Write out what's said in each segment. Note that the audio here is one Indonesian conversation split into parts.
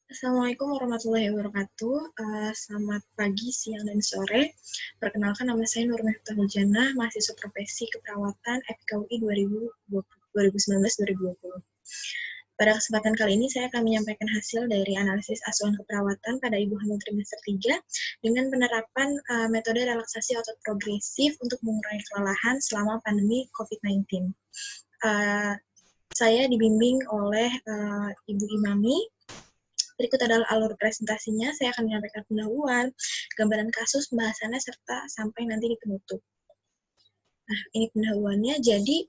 Assalamualaikum warahmatullahi wabarakatuh. Selamat pagi, siang, dan sore. Perkenalkan, nama saya Nur Miftah Hujana, mahasiswa profesi keperawatan FKUI 2019-2020. Pada kesempatan kali ini, saya akan menyampaikan hasil dari analisis asuhan keperawatan pada ibu hamil trimester 3 dengan penerapan metode relaksasi otot progresif untuk mengurangi kelelahan selama pandemi COVID-19. Saya dibimbing oleh Ibu Imami. Berikut adalah alur presentasinya. Saya akan menyampaikan pendahuluan, gambaran kasus, pembahasannya, serta sampai nanti di penutup. Nah, ini pendahuluannya. Jadi,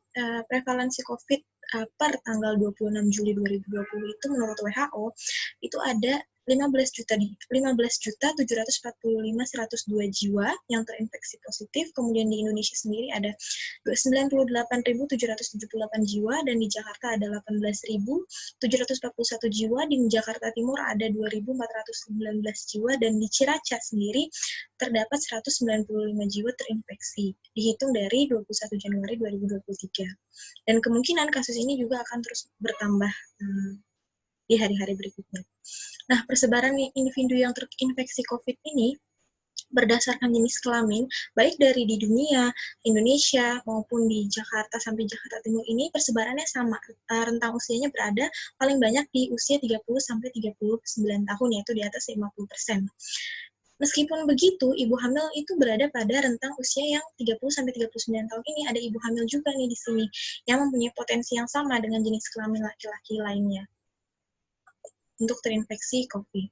prevalensi COVID per tanggal 26 Juli 2020 itu menurut WHO itu ada 15.745.102 jiwa yang terinfeksi positif. Kemudian di Indonesia sendiri ada 98.778 jiwa, dan di Jakarta ada 18.741 jiwa, di Jakarta Timur ada 2.419 jiwa, dan di Cilacap sendiri terdapat 195 jiwa terinfeksi, dihitung dari 21 Januari 2023. Dan kemungkinan kasus ini juga akan terus bertambah di hari-hari berikutnya. Nah, persebaran individu yang terinfeksi COVID ini berdasarkan jenis kelamin, baik dari di dunia, Indonesia, maupun di Jakarta sampai Jakarta Timur ini, persebarannya sama. Rentang usianya berada paling banyak di usia 30-39 tahun, yaitu di atas 50%. Meskipun begitu, ibu hamil itu berada pada rentang usia yang 30-39 tahun ini. Ada ibu hamil juga nih di sini, yang mempunyai potensi yang sama dengan jenis kelamin laki-laki lainnya untuk terinfeksi COVID.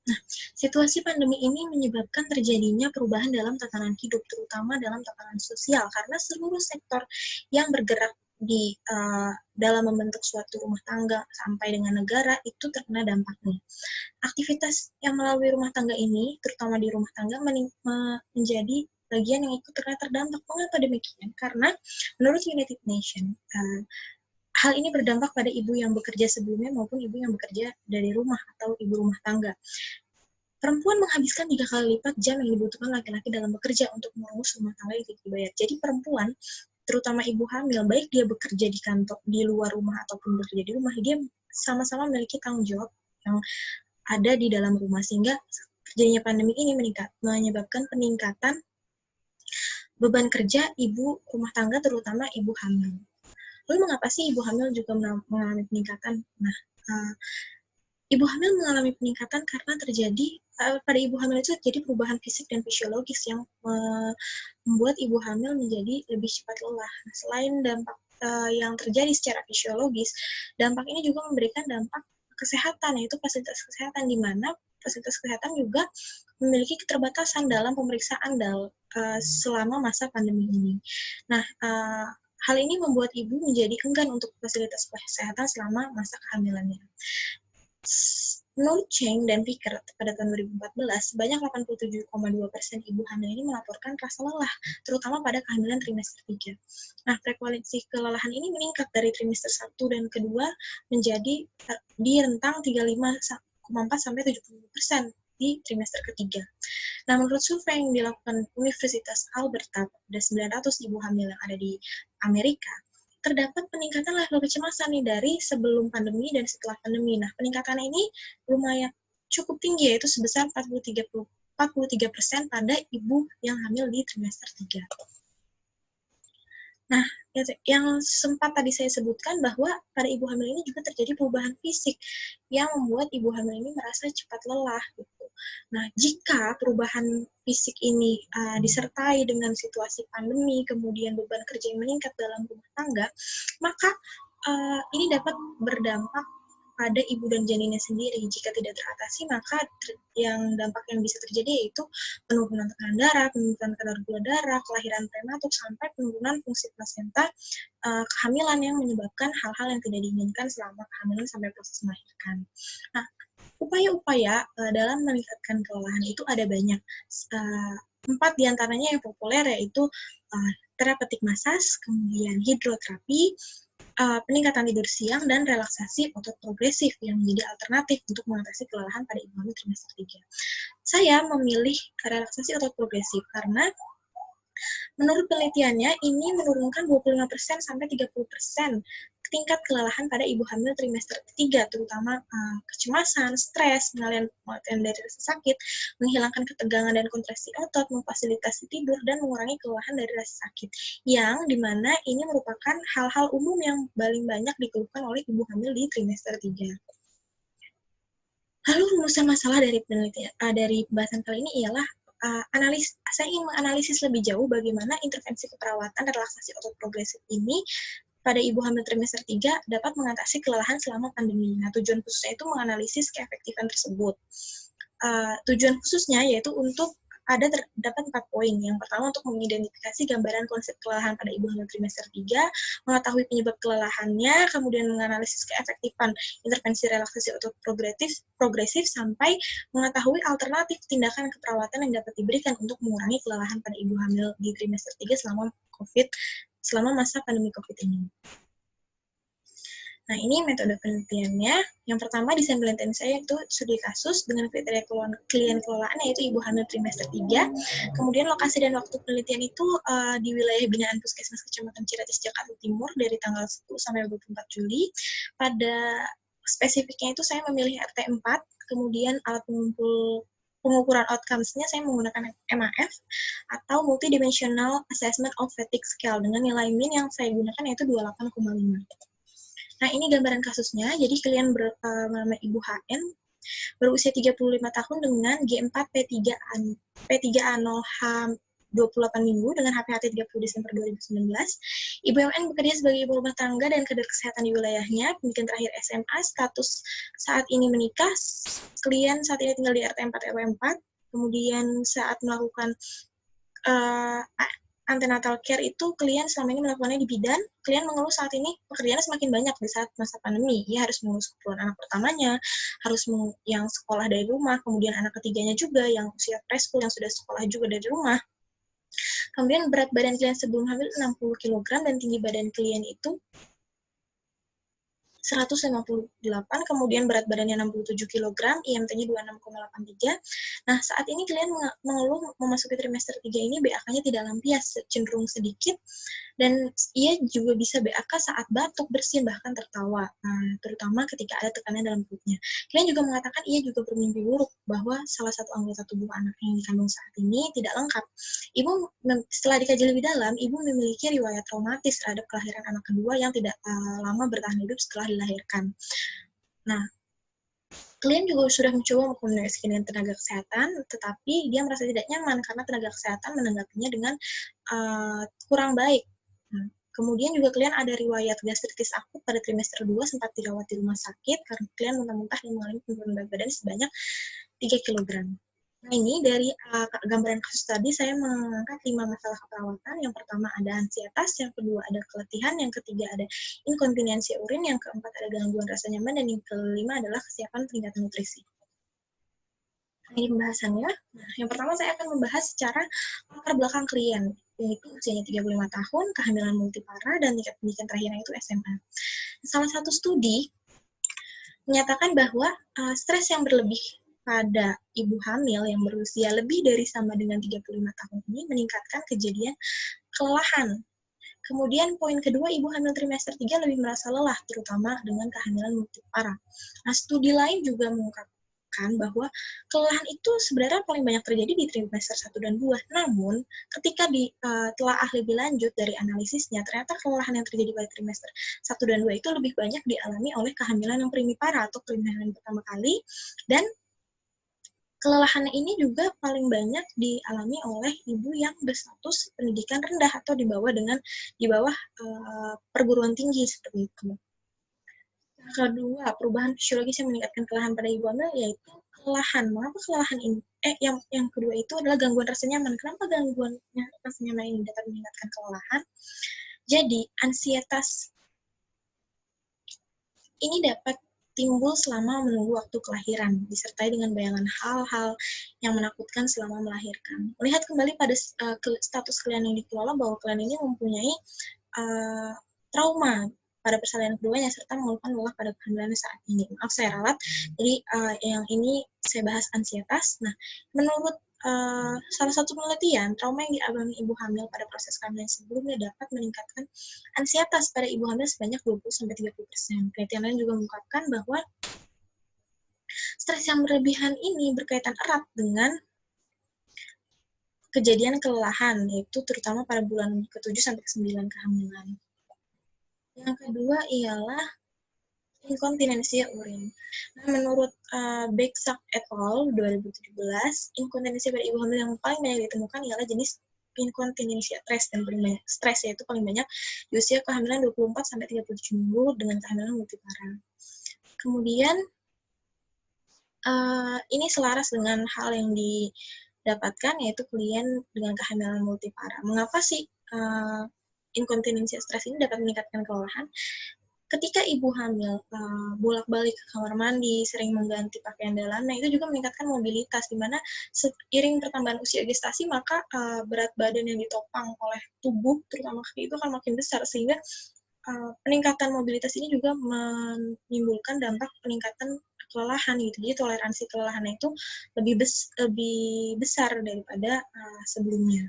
Nah, situasi pandemi ini menyebabkan terjadinya perubahan dalam tatanan hidup, terutama dalam tatanan sosial, karena seluruh sektor yang bergerak di dalam membentuk suatu rumah tangga sampai dengan negara itu terkena dampaknya. Aktivitas yang melalui rumah tangga ini, terutama di rumah tangga, menjadi bagian yang ikut terkena terdampak. Mengapa demikian? Karena menurut United Nations, hal ini berdampak pada ibu yang bekerja sebelumnya maupun ibu yang bekerja dari rumah atau ibu rumah tangga. Perempuan menghabiskan 3 kali lipat jam yang dibutuhkan laki-laki dalam bekerja untuk mengurus rumah tangga yang tidak dibayar. Jadi perempuan, terutama ibu hamil, baik dia bekerja di kantor, di luar rumah ataupun bekerja di rumah, dia sama-sama memiliki tanggung jawab yang ada di dalam rumah, sehingga terjadinya pandemi ini menyebabkan peningkatan beban kerja ibu rumah tangga, terutama ibu hamil. Lalu mengapa sih ibu hamil juga mengalami peningkatan? Nah, ibu hamil mengalami peningkatan karena terjadi pada ibu hamil itu terjadi perubahan fisik dan fisiologis yang membuat ibu hamil menjadi lebih cepat lelah. Nah, selain dampak yang terjadi secara fisiologis, dampak ini juga memberikan dampak kesehatan, yaitu fasilitas kesehatan, di mana fasilitas kesehatan juga memiliki keterbatasan dalam pemeriksaan selama masa pandemi ini. Nah, hal ini membuat ibu menjadi enggan untuk fasilitas kesehatan selama masa kehamilannya. Menurut Cheng dan Picker pada tahun 2014, sebanyak 87,2% ibu hamil ini melaporkan rasa lelah, terutama pada kehamilan trimester 3. Nah, frekuensi kelelahan ini meningkat dari trimester 1 dan kedua menjadi di rentang 35,4-70% di trimester ketiga. Nah, menurut survei yang dilakukan Universitas Alberta pada 900 ibu hamil yang ada di Amerika, terdapat peningkatan level kecemasan nih dari sebelum pandemi dan setelah pandemi. Nah, peningkatan ini lumayan cukup tinggi, yaitu sebesar 43% pada ibu yang hamil di trimester 3. Nah, yang sempat tadi saya sebutkan bahwa pada ibu hamil ini juga terjadi perubahan fisik yang membuat ibu hamil ini merasa cepat lelah gitu. Nah, jika perubahan fisik ini disertai dengan situasi pandemi, kemudian beban kerja yang meningkat dalam rumah tangga, maka ini dapat berdampak pada ibu dan janinnya sendiri. Jika tidak teratasi, maka dampak yang bisa terjadi yaitu penurunan tekanan darah, penurunan kadar gula darah, kelahiran prematur, sampai penurunan fungsi plasenta, kehamilan yang menyebabkan hal-hal yang tidak diinginkan selama kehamilan sampai proses melahirkan. Nah, upaya-upaya dalam meningkatkan kelelahan itu ada banyak. 4 diantaranya yang populer yaitu terapeutik massage, kemudian hidroterapi, peningkatan tidur siang, dan relaksasi otot progresif yang menjadi alternatif untuk mengatasi kelelahan pada ibu hamil trimester 3. Saya memilih relaksasi otot progresif karena Menurut penelitiannya, ini menurunkan 25% sampai 30% tingkat kelelahan pada ibu hamil trimester ketiga, terutama kecemasan, stres, pengalihan dari rasa sakit, menghilangkan ketegangan dan kontraksi otot, memfasilitasi tidur, dan mengurangi kelelahan dari rasa sakit. Yang dimana ini merupakan hal-hal umum yang paling banyak dikeluhkan oleh ibu hamil di trimester 3. Lalu rumusan masalah dari penelitian dari pembahasan kali ini ialah saya ingin menganalisis lebih jauh bagaimana intervensi keperawatan dan relaksasi otot progresif ini pada ibu hamil trimester 3 dapat mengatasi kelelahan selama pandemi. Nah, tujuan khususnya itu menganalisis keefektifan tersebut. Tujuan khususnya yaitu untuk terdapat 4 poin. Yang pertama, untuk mengidentifikasi gambaran konsep kelelahan pada ibu hamil trimester 3, mengetahui penyebab kelelahannya, kemudian menganalisis keefektifan intervensi relaksasi otot progresif, sampai mengetahui alternatif tindakan keperawatan yang dapat diberikan untuk mengurangi kelelahan pada ibu hamil di trimester 3 selama masa pandemi COVID ini. Nah, ini metode penelitiannya. Yang pertama, desain penelitian saya itu studi kasus dengan kriteria klien kelolaan, yaitu ibu hamil trimester 3. Kemudian lokasi dan waktu penelitian itu di wilayah binaan Puskesmas Kecamatan Ciracas, Jakarta Timur dari tanggal 10 sampai 24 Juli. Pada spesifiknya itu saya memilih RT 4, kemudian alat pengukuran outcomes-nya saya menggunakan MAF atau Multidimensional Assessment of Fatigue Scale dengan nilai min yang saya gunakan yaitu 28,5. Nah, ini gambaran kasusnya. Jadi klien bernama Ibu HN berusia 35 tahun dengan G4 P3A0H 28 minggu dengan HPHT 30 Desember 2019. Ibu MN bekerja sebagai ibu rumah tangga dan kader kesehatan di wilayahnya, pendidikan terakhir SMA, status saat ini menikah, klien saat ini tinggal di RT 4 RW 4, kemudian saat melakukan antenatal care itu klien selama ini melakukannya di bidan. Klien mengeluh saat ini pekerjaannya semakin banyak di saat masa pandemi. Ia harus mengurus keperluan anak pertamanya, harus yang sekolah dari rumah, kemudian anak ketiganya juga yang usia preschool yang sudah sekolah juga dari rumah. Kemudian berat badan klien sebelum hamil 60 kg dan tinggi badan klien itu 158, kemudian berat badannya 67 kg, IMT-nya 26,83. Nah, saat ini klien mengeluh memasuki trimester 3 ini BAK-nya tidak lampias, cenderung sedikit, dan ia juga bisa BAK saat batuk, bersin, bahkan tertawa, terutama ketika ada tekanan dalam perutnya. Klien juga mengatakan ia juga bermimpi buruk bahwa salah satu anggota tubuh anak yang dikandung saat ini tidak lengkap. Setelah dikaji lebih dalam, ibu memiliki riwayat traumatis terhadap kelahiran anak kedua yang tidak lama bertahan hidup setelah dilahirkan. Nah, klien juga sudah mencoba berkomunikasi dengan tenaga kesehatan, tetapi dia merasa tidak nyaman karena tenaga kesehatan menanggapinya dengan kurang baik. Kemudian juga klien ada riwayat gastritis akut pada trimester 2, sempat dirawat di rumah sakit karena klien muntah-muntah dan mengalami penurunan berat badan sebanyak 3 kg. Nah, ini dari gambaran kasus tadi saya mengangkat 5 masalah keperawatan. Yang pertama ada ansietas, yang kedua ada keletihan, yang ketiga ada inkontinensi urin, yang keempat ada gangguan rasa nyaman, dan yang kelima adalah kesiapan peningkatan nutrisi. Nah, ini pembahasannya. Nah, yang pertama saya akan membahas secara latar belakang klien, yaitu usianya 35 tahun, kehamilan multipara, dan tingkat pendidikan terakhirnya itu SMA. Salah satu studi menyatakan bahwa stres yang berlebih pada ibu hamil yang berusia lebih dari sama dengan 35 tahun ini meningkatkan kejadian kelelahan. Kemudian poin kedua, ibu hamil trimester 3 lebih merasa lelah, terutama dengan kehamilan multipara. Nah, studi lain juga mengungkapkan bahwa kelelahan itu sebenarnya paling banyak terjadi di trimester 1 dan 2. Namun, ketika ditelaah lebih lanjut dari analisisnya, ternyata kelelahan yang terjadi pada trimester 1 dan 2 itu lebih banyak dialami oleh kehamilan yang primipara atau kehamilan pertama kali, dan kelelahan ini juga paling banyak dialami oleh ibu yang berstatus pendidikan rendah atau di bawah perguruan tinggi seperti itu. Kedua, perubahan fisiologis yang meningkatkan kelelahan pada ibu hamil yaitu kelelahan. Mengapa kelelahan ini? Yang kedua itu adalah gangguan rasa nyaman. Kenapa gangguan rasa nyaman ini dapat meningkatkan kelelahan? Jadi, ansietas ini dapat timbul selama menunggu waktu kelahiran, disertai dengan bayangan hal-hal yang menakutkan selama melahirkan. Melihat kembali pada status klien yang dikelola bahwa klien ini mempunyai trauma pada persalinan keduanya, serta mengeluhkan lelah pada kehamilannya saat ini. Maaf, saya ralat. Jadi yang ini saya bahas ansietas. Nah, menurut salah satu penelitian, trauma yang dialami ibu hamil pada proses kehamilan sebelumnya dapat meningkatkan ansietas pada ibu hamil sebanyak 20-30%. Penelitian lain juga mengungkapkan bahwa stres yang berlebihan ini berkaitan erat dengan kejadian kelelahan, yaitu terutama pada bulan ke-7 sampai ke-9 kehamilan. Yang kedua ialah inkontinensia urin. Nah, menurut Beksak et al. 2017, inkontinensia pada ibu hamil yang paling banyak ditemukan ialah jenis inkontinensia stres dan paling banyak stres, yaitu paling banyak di usia kehamilan 24-37 minggu dengan kehamilan multipara. Kemudian ini selaras dengan hal yang didapatkan, yaitu klien dengan kehamilan multipara. Mengapa sih inkontinensia stres ini dapat meningkatkan kelelahan? Ketika ibu hamil bolak-balik ke kamar mandi, sering mengganti pakaian dalamnya, itu juga meningkatkan mobilitas, di mana seiring pertambahan usia gestasi, maka berat badan yang ditopang oleh tubuh, terutama kaki, itu akan makin besar, sehingga peningkatan mobilitas ini juga menimbulkan dampak peningkatan kelelahan gitu. Jadi toleransi kelelahan itu lebih besar daripada sebelumnya.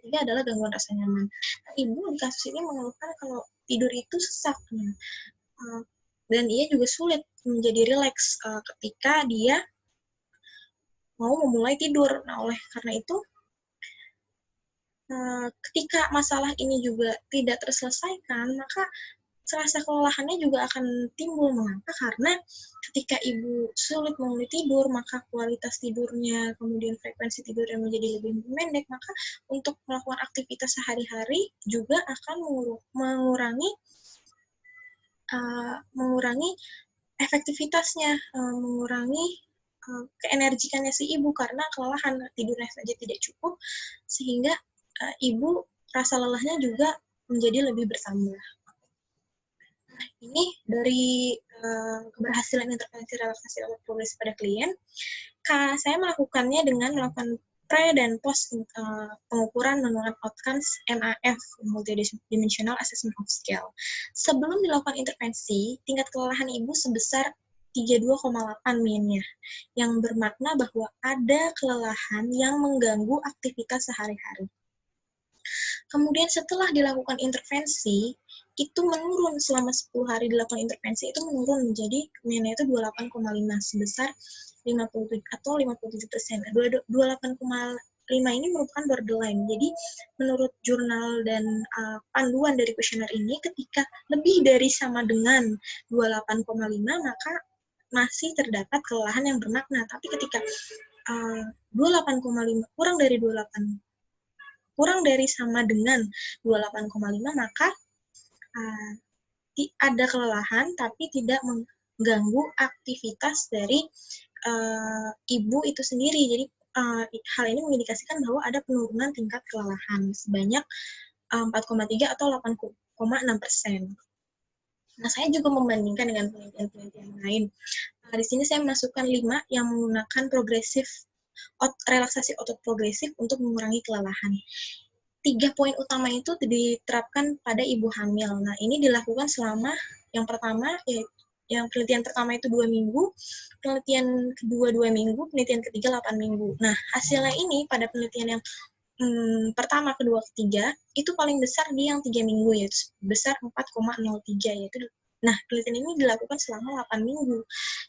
Ini adalah gangguan rasa nyaman. Nah, ibu di kasus ini mengeluhkan kalau tidur itu sesak, dan ia juga sulit menjadi rileks ketika dia mau memulai tidur. Nah, oleh karena itu, ketika masalah ini juga tidak terselesaikan, maka rasa kelelahannya juga akan timbul. Mengapa? Karena ketika ibu sulit memulai tidur, maka kualitas tidurnya, kemudian frekuensi tidurnya menjadi lebih pendek, maka untuk melakukan aktivitas sehari-hari juga akan mengurangi efektivitasnya, mengurangi keenergikannya si ibu karena kelelahan, tidurnya saja tidak cukup, sehingga ibu rasa lelahnya juga menjadi lebih bertambah. Ini dari keberhasilan intervensi relaksasi otot progresif pada klien, saya melakukannya dengan melakukan pre dan post pengukuran manual outcomes MAF, Multidimensional Assessment of Scale. Sebelum dilakukan intervensi, tingkat kelelahan ibu sebesar 32,8 min-nya, yang bermakna bahwa ada kelelahan yang mengganggu aktivitas sehari-hari. Kemudian setelah dilakukan intervensi, itu menurun selama 10 hari dilakukan intervensi, itu menurun menjadi min-nya itu 28,5 sebesar 57 atau 57%. 28,5 ini merupakan borderline. Jadi menurut jurnal dan panduan dari kuesioner ini, ketika lebih dari sama dengan 28,5 maka masih terdapat kelelahan yang bermakna. Tapi ketika 28,5 kurang dari sama dengan 28,5 maka ada kelelahan tapi tidak mengganggu aktivitas dari ibu itu sendiri. Jadi hal ini mengindikasikan bahwa ada penurunan tingkat kelelahan sebanyak 4,3 atau 8,6%. Nah, saya juga membandingkan dengan penelitian lain. Di sini saya masukkan 5 yang menggunakan relaksasi otot progresif untuk mengurangi kelelahan. 3 poin utama itu diterapkan pada ibu hamil. Nah, ini dilakukan selama yang pertama, yang penelitian pertama itu 2 minggu, penelitian kedua 2 minggu, penelitian ketiga 8 minggu. Nah, hasilnya ini pada penelitian yang pertama, kedua, ketiga, itu paling besar di yang 3 minggu, yaitu besar 4,03, yaitu nah, penelitian ini dilakukan selama 8 minggu.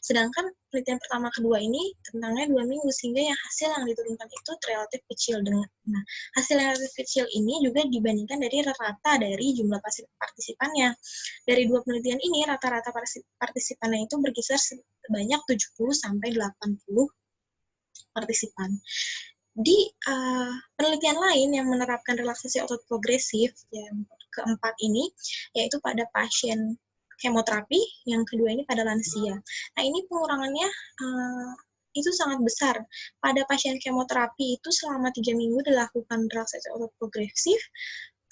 Sedangkan penelitian pertama kedua ini tentangnya 2 minggu, sehingga yang hasil yang diturunkan itu relatif kecil. Nah, hasil yang relatif kecil ini juga dibandingkan dari rata dari jumlah partisipannya. Dari 2 penelitian ini, rata-rata partisipannya itu berkisar sebanyak 70-80 partisipan. Di penelitian lain yang menerapkan relaksasi otot progresif, yang keempat ini, yaitu pada pasien kemoterapi, yang kedua ini pada lansia. Nah, ini pengurangannya itu sangat besar. Pada pasien kemoterapi itu selama 3 minggu dilakukan relaksasi otot progresif,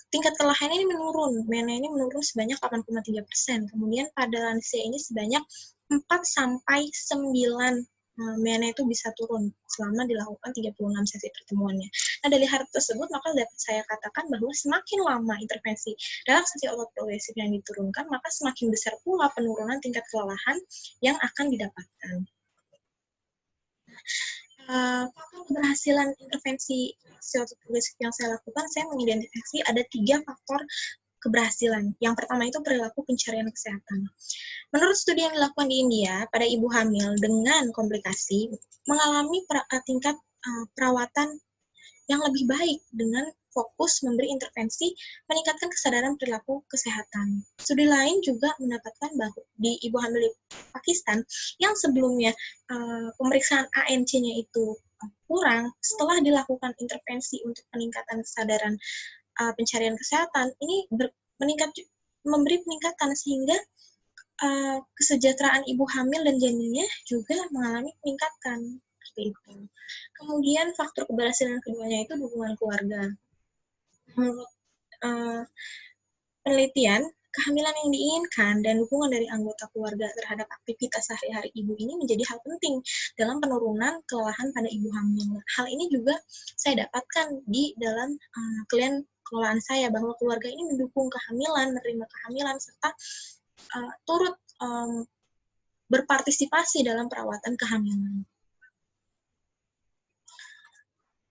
tingkat kelelahan ini menurun, min-nya ini menurun sebanyak 8,3%. Kemudian pada lansia ini sebanyak 4-9 min-nya itu bisa turun selama dilakukan 36 sesi pertemuannya. Nah, dari hal tersebut, maka dapat saya katakan bahwa semakin lama intervensi relaksasi otot progresif yang diturunkan, maka semakin besar pula penurunan tingkat kelelahan yang akan didapatkan. faktor keberhasilan intervensi progresif yang saya lakukan, saya mengidentifikasi ada 3 faktor keberhasilan. Yang pertama itu perilaku pencarian kesehatan. Menurut studi yang dilakukan di India, pada ibu hamil dengan komplikasi mengalami tingkat perawatan yang lebih baik dengan fokus memberi intervensi meningkatkan kesadaran perilaku kesehatan. Studi lain juga mendapatkan bahwa di ibu hamil di Pakistan yang sebelumnya pemeriksaan ANC-nya itu kurang, setelah dilakukan intervensi untuk peningkatan kesadaran pencarian kesehatan, ini memberi peningkatan sehingga kesejahteraan ibu hamil dan janinnya juga mengalami peningkatan. Seperti itu. Kemudian faktor keberhasilan keduanya itu dukungan keluarga. Menurut penelitian, kehamilan yang diinginkan dan dukungan dari anggota keluarga terhadap aktivitas sehari-hari ibu ini menjadi hal penting dalam penurunan kelelahan pada ibu hamil. Hal ini juga saya dapatkan di dalam klien kelolaan saya, bahwa keluarga ini mendukung kehamilan, menerima kehamilan, serta turut berpartisipasi dalam perawatan kehamilan.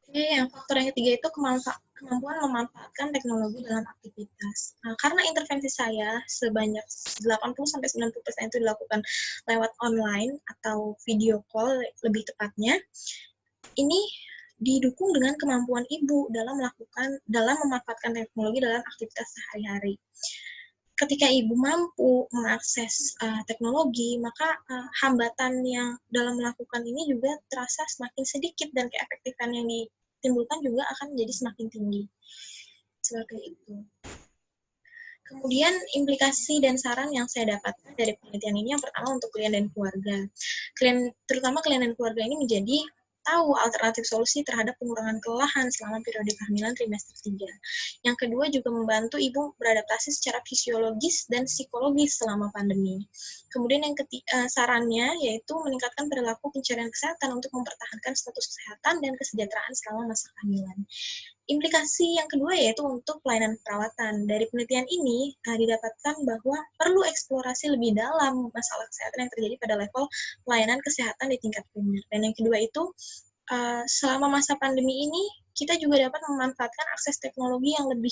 Oke, yang faktor yang ketiga itu kemampuan memanfaatkan teknologi dalam aktivitas. Karena intervensi saya sebanyak 80-90% itu dilakukan lewat online atau video call lebih tepatnya, ini didukung dengan kemampuan ibu dalam memanfaatkan teknologi dalam aktivitas sehari-hari. Ketika ibu mampu mengakses teknologi, maka hambatan yang dalam melakukan ini juga terasa semakin sedikit dan keefektifan yang ditimbulkan juga akan menjadi semakin tinggi. Seperti itu. Kemudian implikasi dan saran yang saya dapatkan dari penelitian ini, yang pertama untuk klien dan keluarga. Terutama klien dan keluarga ini menjadi tahu alternatif solusi terhadap pengurangan kelelahan selama periode kehamilan trimester 3. Yang kedua juga membantu ibu beradaptasi secara fisiologis dan psikologis selama pandemi. Kemudian yang ketiga, sarannya yaitu meningkatkan perilaku pencarian kesehatan untuk mempertahankan status kesehatan dan kesejahteraan selama masa kehamilan. Implikasi yang kedua yaitu untuk pelayanan perawatan. Dari penelitian ini didapatkan bahwa perlu eksplorasi lebih dalam masalah kesehatan yang terjadi pada level pelayanan kesehatan di tingkat primer. Dan yang kedua itu, selama masa pandemi ini, kita juga dapat memanfaatkan akses teknologi yang lebih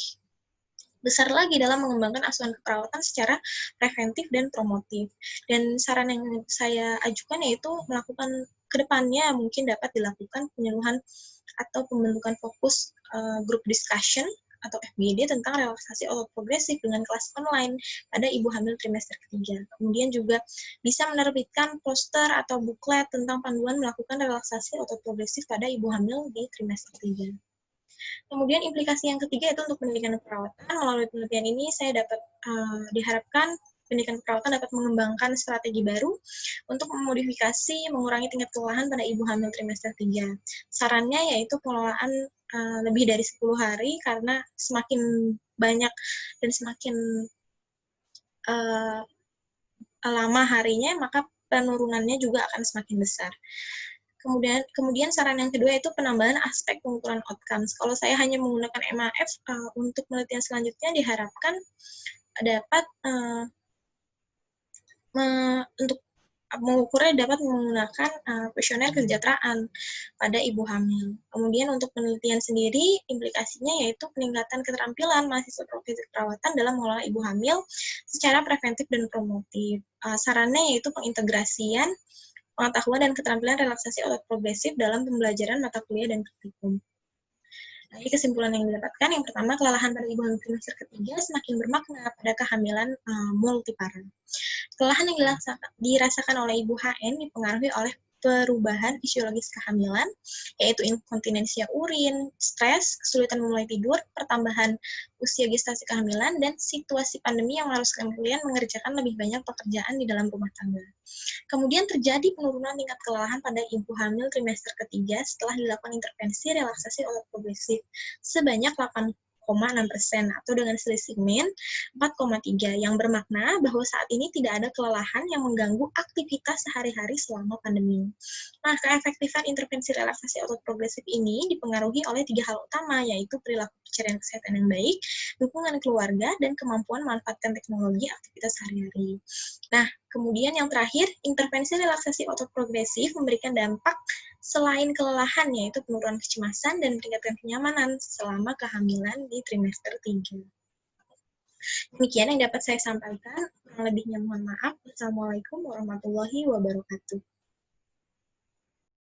besar lagi dalam mengembangkan asuhan keperawatan secara preventif dan promotif. Dan saran yang saya ajukan yaitu melakukan kedepannya mungkin dapat dilakukan penyuluhan atau pembentukan fokus group discussion atau FGD tentang relaksasi otot progresif dengan kelas online pada ibu hamil trimester ketiga. Kemudian juga bisa menerbitkan poster atau buklet tentang panduan melakukan relaksasi otot progresif pada ibu hamil di trimester ketiga. Kemudian implikasi yang ketiga itu untuk pendidikan perawatan. Melalui penelitian ini saya dapat diharapkan pendidikan perawatan dapat mengembangkan strategi baru untuk memodifikasi mengurangi tingkat kelelahan pada ibu hamil trimester 3. Sarannya yaitu pengelolaan lebih dari 10 hari karena semakin banyak dan semakin lama harinya maka penurunannya juga akan semakin besar. Kemudian saran yang kedua itu penambahan aspek pengukuran outcomes. Kalau saya hanya menggunakan MAF untuk penelitian selanjutnya diharapkan dapat untuk mengukurnya dapat menggunakan kuesioner kesejahteraan pada ibu hamil. Kemudian untuk penelitian sendiri, implikasinya yaitu peningkatan keterampilan mahasiswa profesi perawatan dalam mengelola ibu hamil secara preventif dan promotif. Sarannya yaitu pengintegrasian pengetahuan dan keterampilan relaksasi otot progresif dalam pembelajaran mata kuliah dan praktikum. Jadi kesimpulan yang didapatkan, yang pertama, kelelahan pada ibu hamil trimester ketiga semakin bermakna pada kehamilan multipara. Kelelahan yang dirasakan oleh ibu HN dipengaruhi oleh perubahan fisiologis kehamilan, yaitu inkontinensia urin, stres, kesulitan memulai tidur, pertambahan usia gestasi kehamilan, dan situasi pandemi yang mengharuskan kalian mengerjakan lebih banyak pekerjaan di dalam rumah tangga. Kemudian terjadi penurunan tingkat kelelahan pada ibu hamil trimester ketiga setelah dilakukan intervensi relaksasi otot progresif sebanyak 8,6% atau dengan selisih min 4,3 yang bermakna bahwa saat ini tidak ada kelelahan yang mengganggu aktivitas sehari-hari selama pandemi. Nah, keefektifan intervensi relaksasi otot progresif ini dipengaruhi oleh 3 hal utama, yaitu perilaku pencarian kesehatan yang baik, dukungan keluarga, dan kemampuan memanfaatkan teknologi aktivitas sehari-hari. Nah, Kemudian yang terakhir, intervensi relaksasi otot progresif memberikan dampak selain kelelahan, yaitu penurunan kecemasan dan meningkatkan kenyamanan selama kehamilan di trimester 3. Demikian yang dapat saya sampaikan. Kurang lebihnya mohon maaf. Wassalamualaikum warahmatullahi wabarakatuh.